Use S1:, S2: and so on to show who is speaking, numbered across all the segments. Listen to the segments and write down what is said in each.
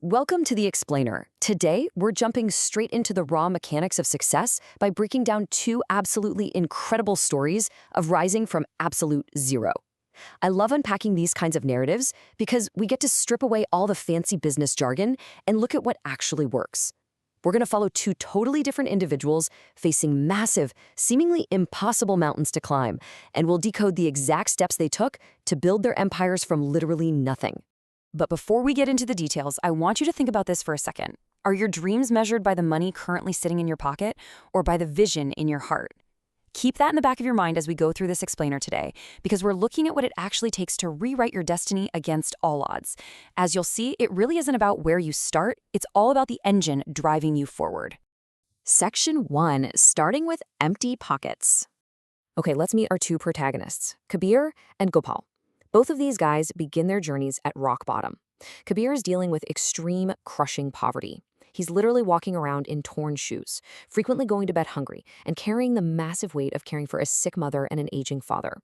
S1: Welcome to The Explainer. Today, we're jumping straight into the raw mechanics of success by breaking down two absolutely incredible stories of rising from absolute zero. I love unpacking these kinds of narratives because we get to strip away all the fancy business jargon and look at what actually works. We're going to follow two totally different individuals facing massive, seemingly impossible mountains to climb, and we'll decode the exact steps they took to build their empires from literally nothing. But before we get into the details, I want you to think about this for a second. Are your dreams measured by the money currently sitting in your pocket or by the vision in your heart? Keep that in the back of your mind as we go through this explainer today, because we're looking at what it actually takes to rewrite your destiny against all odds. As you'll see, it really isn't about where you start, it's all about the engine driving you forward. Section 1, starting with empty pockets. Okay, let's meet our two protagonists, Kabir and Gopal. Both of these guys begin their journeys at rock bottom. Kabir is dealing with extreme, crushing poverty. He's literally walking around in torn shoes, frequently going to bed hungry, and carrying the massive weight of caring for a sick mother and an aging father.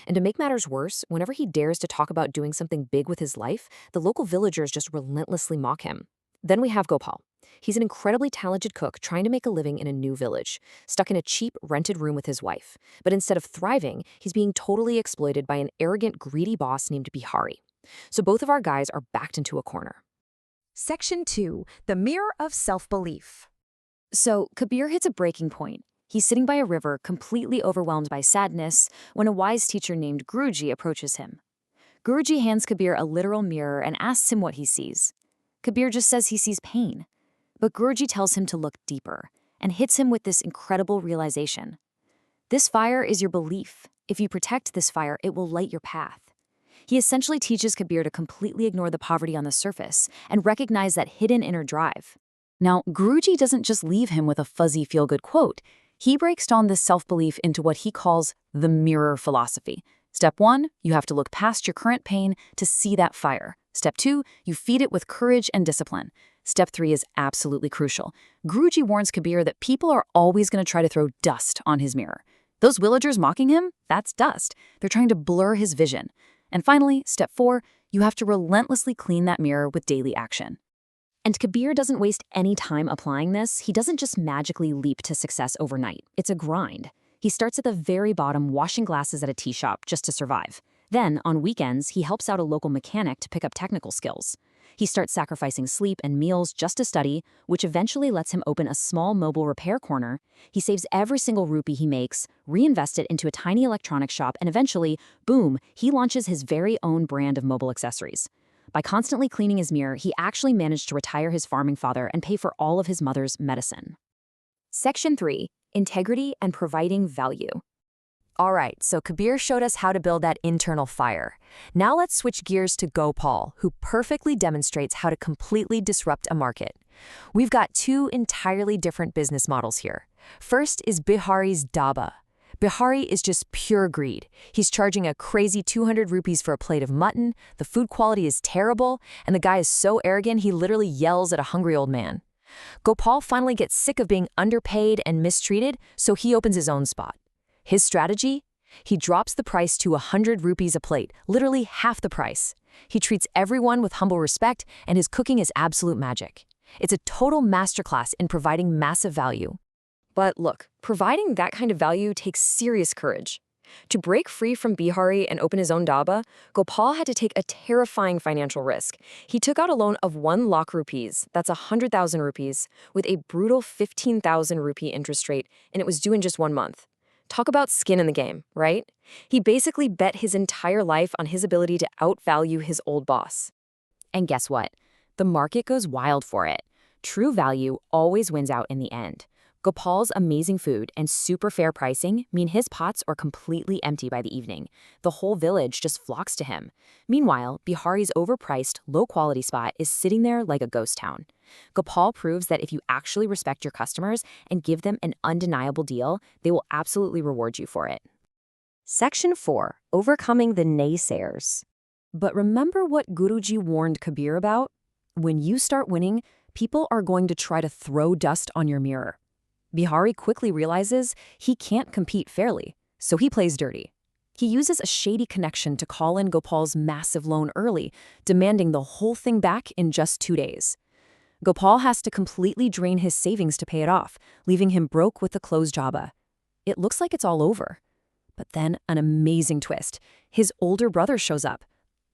S1: And to make matters worse, whenever he dares to talk about doing something big with his life, the local villagers just relentlessly mock him. Then we have Gopal. He's an incredibly talented cook trying to make a living in a new village, stuck in a cheap, rented room with his wife. But instead of thriving, he's being totally exploited by an arrogant, greedy boss named Bihari. So both of our guys are backed into a corner.
S2: Section 2, the mirror of self-belief.
S1: So Kabir hits a breaking point. He's sitting by a river, completely overwhelmed by sadness, when a wise teacher named Guruji approaches him. Guruji hands Kabir a literal mirror and asks him what he sees. Kabir just says he sees pain. But Guruji tells him to look deeper and hits him with this incredible realization. This fire is your belief. If you protect this fire, it will light your path. He essentially teaches Kabir to completely ignore the poverty on the surface and recognize that hidden inner drive. Now, Guruji doesn't just leave him with a fuzzy feel-good quote. He breaks down this self-belief into what he calls the mirror philosophy. Step 1, you have to look past your current pain to see that fire. Step 2, you feed it with courage and discipline. Step 3 is absolutely crucial. Guruji warns Kabir that people are always going to try to throw dust on his mirror. Those villagers mocking him, that's dust. They're trying to blur his vision. And finally, step 4, you have to relentlessly clean that mirror with daily action. And Kabir doesn't waste any time applying this. He doesn't just magically leap to success overnight. It's a grind. He starts at the very bottom, washing glasses at a tea shop just to survive. Then, on weekends, he helps out a local mechanic to pick up technical skills. He starts sacrificing sleep and meals just to study, which eventually lets him open a small mobile repair corner. He saves every single rupee he makes, reinvests it into a tiny electronics shop, and eventually, boom, he launches his very own brand of mobile accessories. By constantly cleaning his mirror, he actually managed to retire his farming father and pay for all of his mother's medicine. Section 3, integrity and providing value. All right, so Kabir showed us how to build that internal fire. Now let's switch gears to Gopal, who perfectly demonstrates how to completely disrupt a market. We've got two entirely different business models here. First is Bihari's Dhaba. Bihari is just pure greed. He's charging a crazy 200 rupees for a plate of mutton, the food quality is terrible, and the guy is so arrogant he literally yells at a hungry old man. Gopal finally gets sick of being underpaid and mistreated, so he opens his own spot. His strategy? He drops the price to 100 rupees a plate, literally half the price. He treats everyone with humble respect, and his cooking is absolute magic. It's a total masterclass in providing massive value. But look, providing that kind of value takes serious courage. To break free from Bihari and open his own dhaba, Gopal had to take a terrifying financial risk. He took out a loan of 1 lakh rupees, that's 100,000 rupees, with a brutal 15,000 rupee interest rate, and it was due in just 1 month. Talk about skin in the game, right? He basically bet his entire life on his ability to outvalue his old boss. And guess what? The market goes wild for it. True value always wins out in the end. Gopal's amazing food and super fair pricing mean his pots are completely empty by the evening. The whole village just flocks to him. Meanwhile, Bihari's overpriced, low-quality spot is sitting there like a ghost town. Gopal proves that if you actually respect your customers and give them an undeniable deal, they will absolutely reward you for it. Section 4, overcoming the naysayers. But remember what Guruji warned Kabir about? When you start winning, people are going to try to throw dust on your mirror. Bihari quickly realizes he can't compete fairly, so he plays dirty. He uses a shady connection to call in Gopal's massive loan early, demanding the whole thing back in just 2 days. Gopal has to completely drain his savings to pay it off, leaving him broke with the closed jobba. It looks like it's all over. But then an amazing twist. His older brother shows up.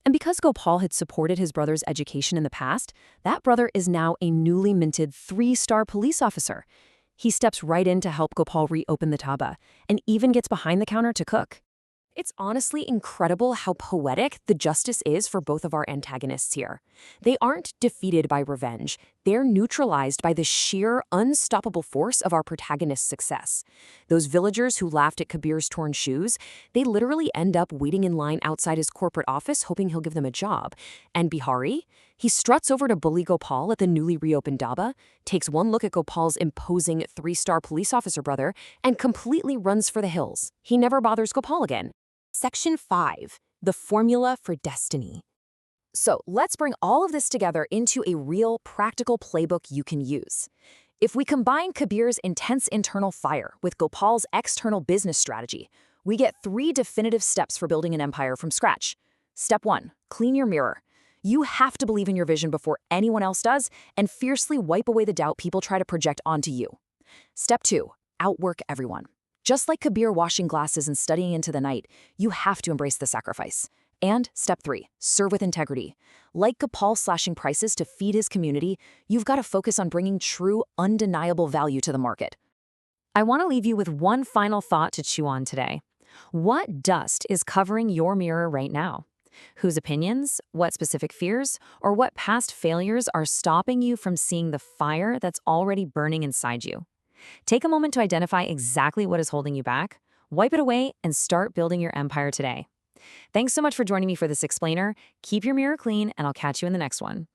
S1: And because Gopal had supported his brother's education in the past, that brother is now a newly minted 3-star police officer. He steps right in to help Gopal reopen the dhaba, and even gets behind the counter to cook. It's honestly incredible how poetic the justice is for both of our antagonists here. They aren't defeated by revenge, they're neutralized by the sheer, unstoppable force of our protagonist's success. Those villagers who laughed at Kabir's torn shoes, they literally end up waiting in line outside his corporate office hoping he'll give them a job. And Bihari? He struts over to bully Gopal at the newly reopened dhaba, takes one look at Gopal's imposing 3-star police officer brother, and completely runs for the hills. He never bothers Gopal again. Section 5. The Formula for Destiny. So let's bring all of this together into a real, practical playbook you can use. If we combine Kabir's intense internal fire with Gopal's external business strategy, we get 3 definitive steps for building an empire from scratch. Step 1. Clean your mirror. You have to believe in your vision before anyone else does and fiercely wipe away the doubt people try to project onto you. Step 2. Outwork everyone. Just like Kabir washing glasses and studying into the night, you have to embrace the sacrifice. And step 3, serve with integrity. Like Gopal slashing prices to feed his community, you've got to focus on bringing true, undeniable value to the market. I want to leave you with one final thought to chew on today. What dust is covering your mirror right now? Whose opinions, what specific fears, or what past failures are stopping you from seeing the fire that's already burning inside you? Take a moment to identify exactly what is holding you back, wipe it away, and start building your empire today. Thanks so much for joining me for this explainer. Keep your mirror clean, and I'll catch you in the next one.